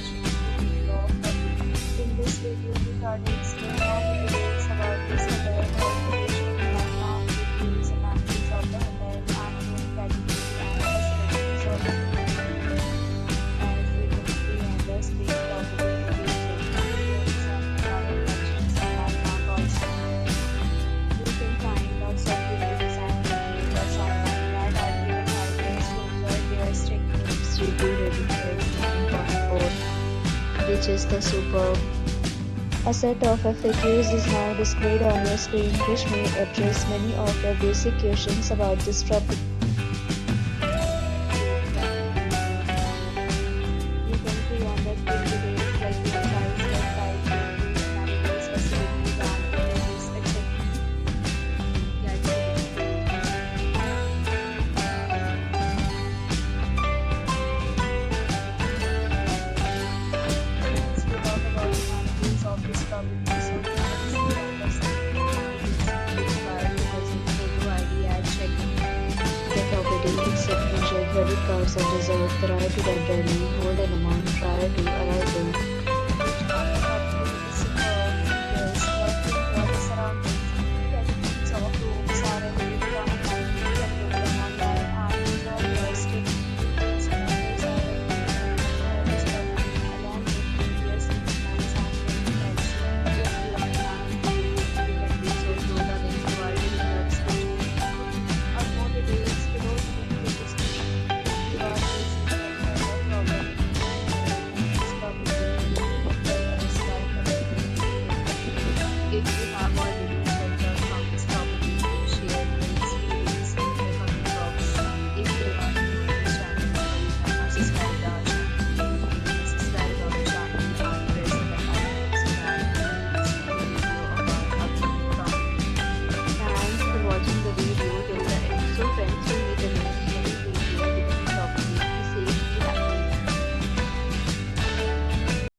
watching the video of Taki. In this video, we try to explain all the details about this hotel, accommodation, landmark, reviews, amenities of the hotel, and room category and facilities of the hotel. As you can see on the screen, property details of reviews and attractions and landmark also. You can find lots of reviews and reviews online that are given by guests who enjoy their stay. Review rating is 9.4, which is the superb. A set of FAQs is now displayed on your screen, which may address many of your basic questions about this property. You can see on the screen details like your size, website, manicures, facilities, and amenities, etc. Next, we talk about the amenities of this property. So you can see on the screen details required to present photo ID at check-in. The property accepts major credit cards and reserves the right to temporarily hold an amount prior to arrival. The property is superb, features working for the surroundings. Categories of rooms are available online. You can book them online and enjoy your stay. These numbers are available for this property along with previous plans and payment types. If you are planning to use, you can do so through the link provided in the description. For more details, below the link in the description. If you are facing any kind of problem in this property, you can tell us by commenting. If you have already checked out from this property, share your experience in the comment box. If you are new to this channel or you have not subscribed our channel, please subscribe our channel and press the bell icon so that you will receive a video of our upcoming property. Thanks for watching the video till the end. So friends,